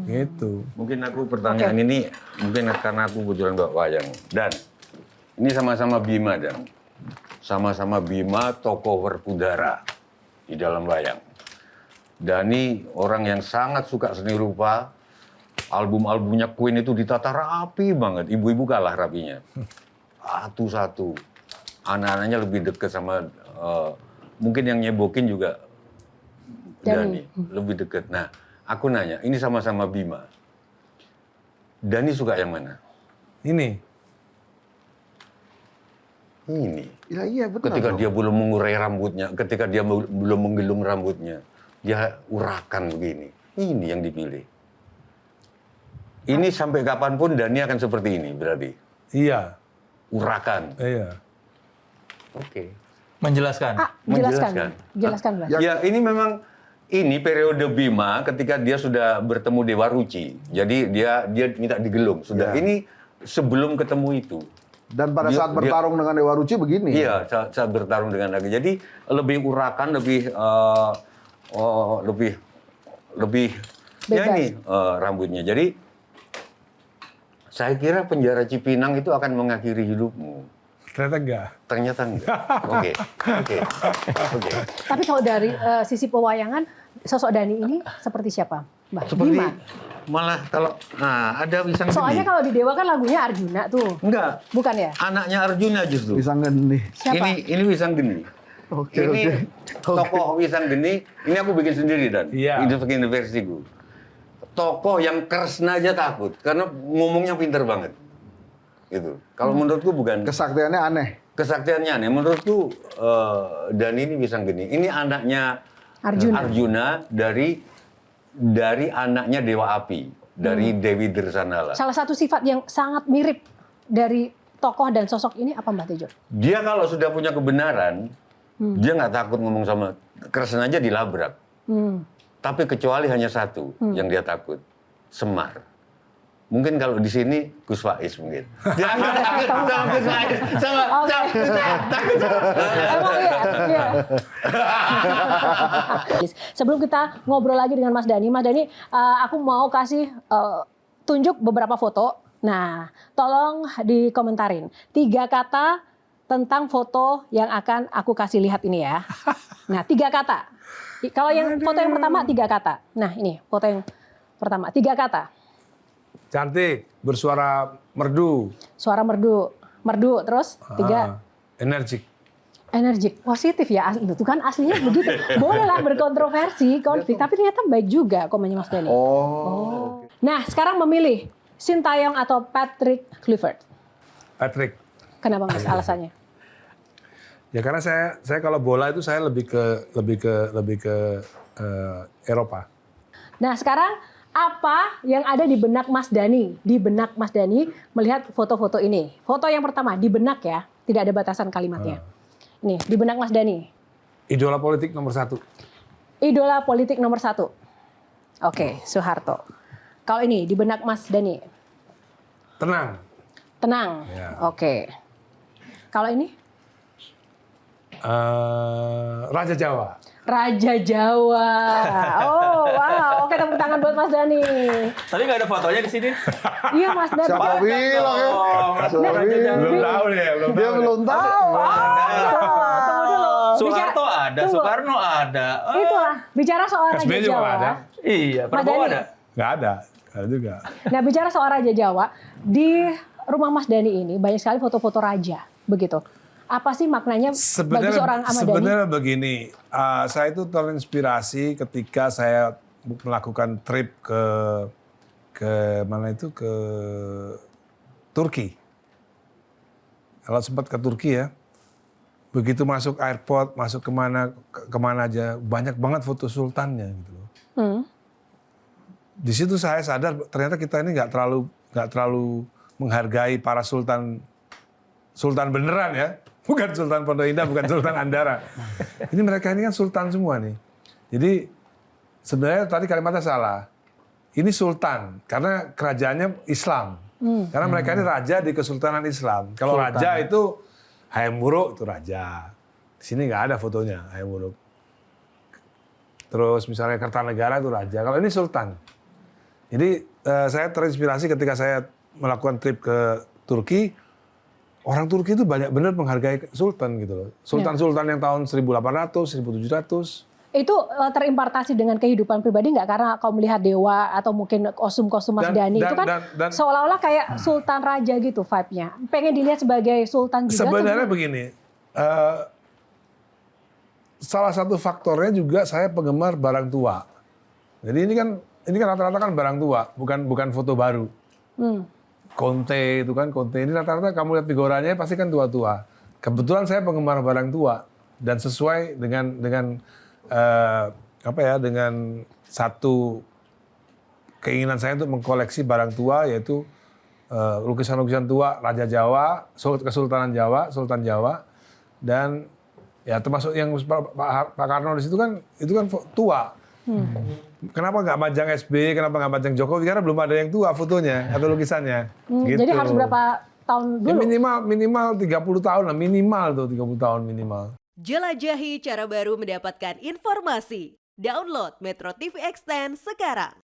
Gitu. Mungkin aku pertanyaan ini, mungkin karena aku kebetulan bawa wayang. Dan, ini sama-sama Bima dan sama-sama Bima tokoh Werkudara di dalam wayang. Dani orang yang sangat suka seni rupa. Album-albumnya Queen itu ditata rapi banget. Ibu-ibu kalah rapinya. Satu-satu. Anak-anaknya lebih dekat sama, mungkin yang nyebokin juga Dani. Lebih dekat. Nah, aku nanya, ini sama-sama Bima. Dani suka yang mana? Ini. Ini. Ya, iya betul. Ketika dia belum mengurai rambutnya, ketika dia belum menggelung rambutnya, dia urakan begini. Ini yang dipilih. Ini sampai kapanpun Dani akan seperti ini berarti? Iya. Urakan? Iya. Oke. Menjelaskan? Jelaskan, Mbak. Ya ini memang, ini periode Bima ketika dia sudah bertemu Dewa Ruci. Jadi dia minta digelung. Sudah ini sebelum ketemu itu. Dan pada saat bertarung dengan Dewa Ruci begini. Iya, saat bertarung dengan lagi. Jadi lebih urakan, lebih ya ini rambutnya. Jadi saya kira penjara Cipinang itu akan mengakhiri hidupmu. Ternyata enggak. Ternyata enggak. Oke. Tapi kalau dari sisi pewayangan, sosok Dani ini seperti siapa, Mbak? Seperti Bima. malah kalau ada Wisang Soalnya Geni. kalau di Dewa kan lagunya Arjuna tuh. Enggak. Bukan ya? Anaknya Arjuna justru. Wisang Geni. Siapa? Ini Wisang Geni. Ini tokoh Wisang Geni. Ini aku bikin sendiri dan. Iya. Itu bikin versiku. Tokoh yang Kresna aja takut karena ngomongnya pinter banget. Gitu. Kalau menurutku bukan. Kesaktiannya aneh. Kesaktiannya aneh. Menurutku Dani ini Wisang Geni. Ini anaknya Arjuna dari anaknya Dewa Api, dari Dewi Dirsanala. Salah satu sifat yang sangat mirip dari tokoh dan sosok ini apa, Mbak Tejo? Dia kalau sudah punya kebenaran, dia nggak takut ngomong sama Kresna aja dilabrak. Tapi kecuali hanya satu yang dia takut, Semar. Mungkin kalau di sini Gus Faiz mungkin. Dia nggak takut sama Gus Faiz, takut. Emang iya. Sebelum kita ngobrol lagi dengan Mas Dani, aku mau kasih tunjuk beberapa foto. Nah, tolong dikomentarin 3 kata tentang foto yang akan aku kasih lihat ini ya. Nah, 3 kata. Kalau yang foto yang pertama 3 kata. Nah, ini foto yang pertama 3 kata. Cantik, bersuara merdu. Suara merdu. Merdu, terus 3. Energik. Energik, positif ya. Itu kan aslinya begitu. Bolehlah berkontroversi, konflik, tapi ternyata baik juga komennya Mas Dani. Nah, sekarang memilih Sintayong atau Patrick Kluivert. Patrick. Kenapa Mas alasannya? Ya karena saya kalau bola itu saya lebih ke Eropa. Nah, sekarang apa yang ada di benak Mas Dani? Di benak Mas Dani melihat foto-foto ini. Foto yang pertama di benak ya, tidak ada batasan kalimatnya. Ini di benak Mas Dani. Idola politik nomor 1. Idola politik nomor 1. Oke, Soeharto. Kalau ini di benak Mas Dani. Tenang. Tenang. Ya. Oke. Kalau ini? Raja Jawa. Raja Jawa. Oh, wow. Oke, tepuk tangan buat Mas Dani. Tapi nggak ada fotonya di sini. Iya, Mas Dani. Siapa bilang ya? Siapa bilang? Belum tahu nih, Dia belum tahu. Tunggu dulu. Soeharto ada, Tunggu. Soekarno ada. Itulah, bicara soal Raja SBY juga Jawa. nggak ada. Iya, Mas Prabowo Dani. ada. Nggak ada juga. Nah, bicara soal Raja Jawa, di rumah Mas Dani ini banyak sekali foto-foto raja, begitu. Apa sih maknanya bagi seorang Ahmad Dhani? Sebenarnya begini, saya itu terinspirasi ketika saya melakukan trip ke mana itu, ke Turki. Kalau sempat ke Turki ya, begitu masuk airport, masuk kemana aja, banyak banget foto sultannya gitu loh. Di situ saya sadar ternyata kita ini nggak terlalu menghargai para sultan beneran ya. Bukan Sultan Pondok Indah, bukan Sultan Andara. Ini mereka ini kan sultan semua nih. Jadi sebenarnya tadi kalimatnya salah. Ini sultan karena kerajaannya Islam. Karena mereka ini raja di Kesultanan Islam. Kalau raja itu Hayam Wuruk itu raja. Di sini nggak ada fotonya Hayam Wuruk. Terus misalnya Kertanegara itu raja. Kalau ini sultan. Jadi saya terinspirasi ketika saya melakukan trip ke Turki. Orang Turki itu banyak benar menghargai sultan gitu loh. Sultan-sultan yang tahun 1800, 1700. Itu terimpartasi dengan kehidupan pribadi nggak? Karena kau melihat dewa atau mungkin kostum-kostum Mas Dhani itu kan seolah-olah kayak sultan raja gitu vibe-nya. Pengen dilihat sebagai sultan juga. Sebenarnya begini, salah satu faktornya juga saya penggemar barang tua. Jadi ini kan rata-rata kan barang tua, bukan foto baru. Conte itu kan, Conte ini rata-rata kamu lihat figurannya pasti kan tua-tua. Kebetulan saya penggemar barang tua dan sesuai dengan dengan satu keinginan saya untuk mengkoleksi barang tua, yaitu lukisan-lukisan tua Raja Jawa, Kesultanan Jawa, Sultan Jawa, dan ya termasuk yang Pak Karno di situ kan itu kan tua. Kenapa nggak majang SB, kenapa nggak majang Jokowi? Karena belum ada yang tua fotonya atau lukisannya. Gitu. Jadi harus berapa tahun dulu? Ya minimal 30 tahun lah, minimal tuh 30 tahun minimal. Jelajahi cara baru mendapatkan informasi. Download Metro TV Extend sekarang.